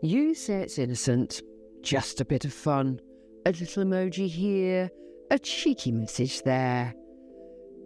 You say it's innocent, just a bit of fun, a little emoji here, a cheeky message there.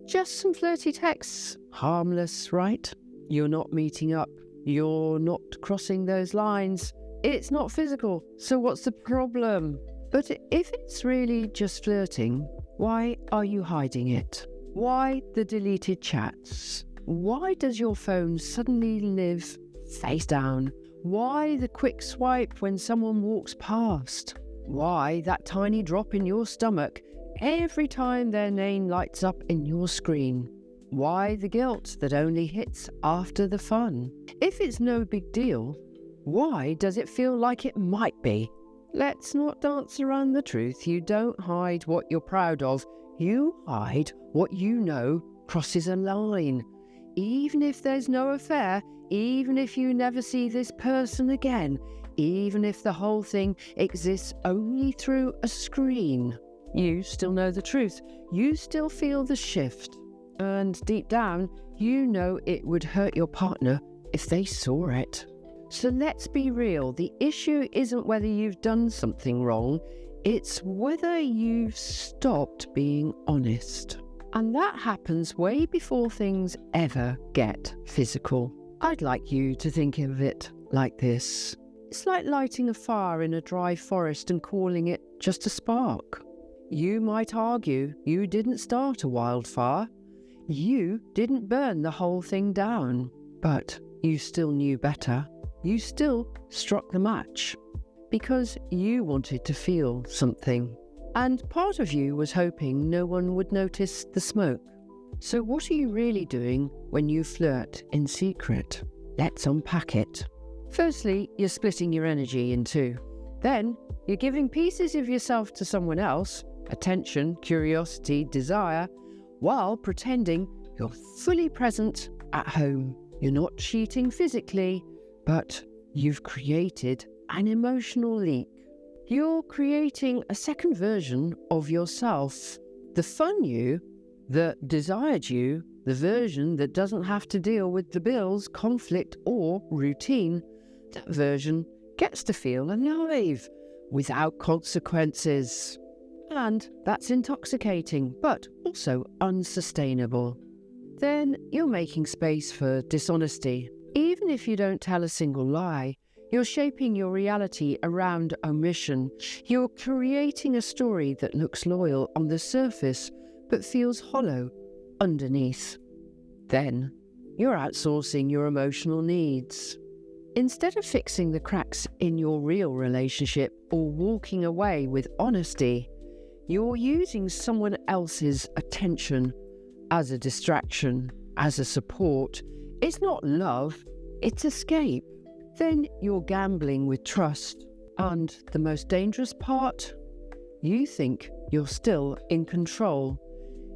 Just some flirty texts, harmless, right? You're not meeting up, you're not crossing those lines. It's not physical, so what's the problem? But if it's really just flirting, why are you hiding it? Why the deleted chats? Why does your phone suddenly live face down? Why the quick swipe when someone walks past? Why that tiny drop in your stomach every time their name lights up in your screen? Why the guilt that only hits after the fun? If it's no big deal, why does it feel like it might be? Let's not dance around the truth. You don't hide what you're proud of. You hide what you know crosses a line. Even if there's no affair, even if you never see this person again, even if the whole thing exists only through a screen, you still know the truth. You still feel the shift. And deep down, you know it would hurt your partner if they saw it. So let's be real. The issue isn't whether you've done something wrong. It's whether you've stopped being honest. And that happens way before things ever get physical. I'd like you to think of it like this. It's like lighting a fire in a dry forest and calling it just a spark. You might argue you didn't start a wildfire. You didn't burn the whole thing down. But you still knew better. You still struck the match. Because you wanted to feel something. And part of you was hoping no one would notice the smoke. So what are you really doing when you flirt in secret? Let's unpack it. Firstly, you're splitting your energy in two. Then, you're giving pieces of yourself to someone else, attention, curiosity, desire, while pretending you're fully present at home. You're not cheating physically, but you've created an emotional leak. You're creating a second version of yourself. The fun you, the desired you, the version that doesn't have to deal with the bills, conflict, or routine, that version gets to feel alive without consequences. And that's intoxicating, but also unsustainable. Then you're making space for dishonesty. Even if you don't tell a single lie, you're shaping your reality around omission. You're creating a story that looks loyal on the surface, but feels hollow underneath. Then, you're outsourcing your emotional needs. Instead of fixing the cracks in your real relationship or walking away with honesty, you're using someone else's attention as a distraction, as a support. It's not love, it's escape. Then you're gambling with trust. And the most dangerous part? You think you're still in control.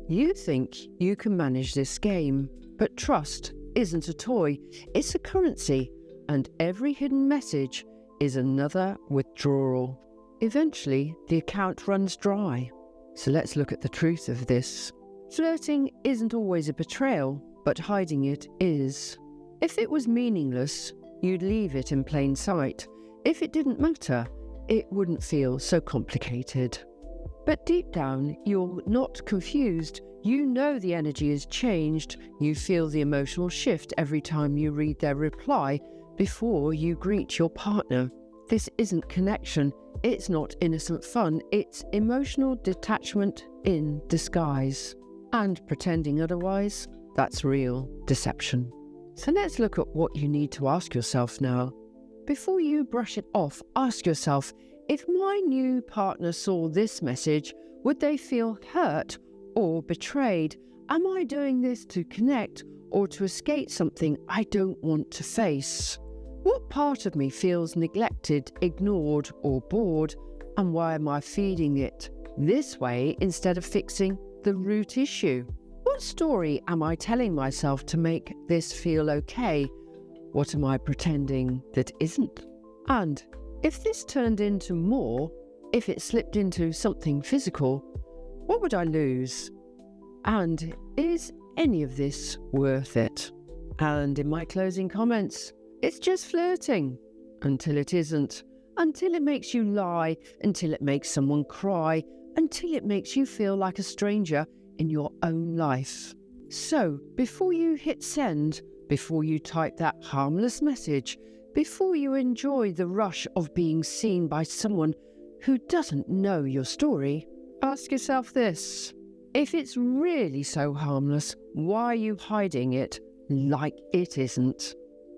You think you can manage this game. But trust isn't a toy, it's a currency. And every hidden message is another withdrawal. Eventually, the account runs dry. So let's look at the truth of this. Flirting isn't always a betrayal, but hiding it is. If it was meaningless, you'd leave it in plain sight. If it didn't matter, it wouldn't feel so complicated. But deep down, you're not confused. You know the energy has changed. You feel the emotional shift every time you read their reply before you greet your partner. This isn't connection. It's not innocent fun. It's emotional detachment in disguise. And pretending otherwise, that's real deception. So let's look at what you need to ask yourself now. Before you brush it off, ask yourself, if my new partner saw this message, would they feel hurt or betrayed? Am I doing this to connect or to escape something I don't want to face? What part of me feels neglected, ignored, or bored? And why am I feeding it this way instead of fixing the root issue? What story am I telling myself to make this feel okay? What am I pretending that isn't? And if this turned into more, if it slipped into something physical, what would I lose? And is any of this worth it? And in my closing comments, it's just flirting. until it isn't, until it makes you lie, until it makes someone cry, until it makes you feel like a stranger in your own life. So, before you hit send, before you type that harmless message, before you enjoy the rush of being seen by someone who doesn't know your story, ask yourself this. If it's really so harmless, why are you hiding it like it isn't?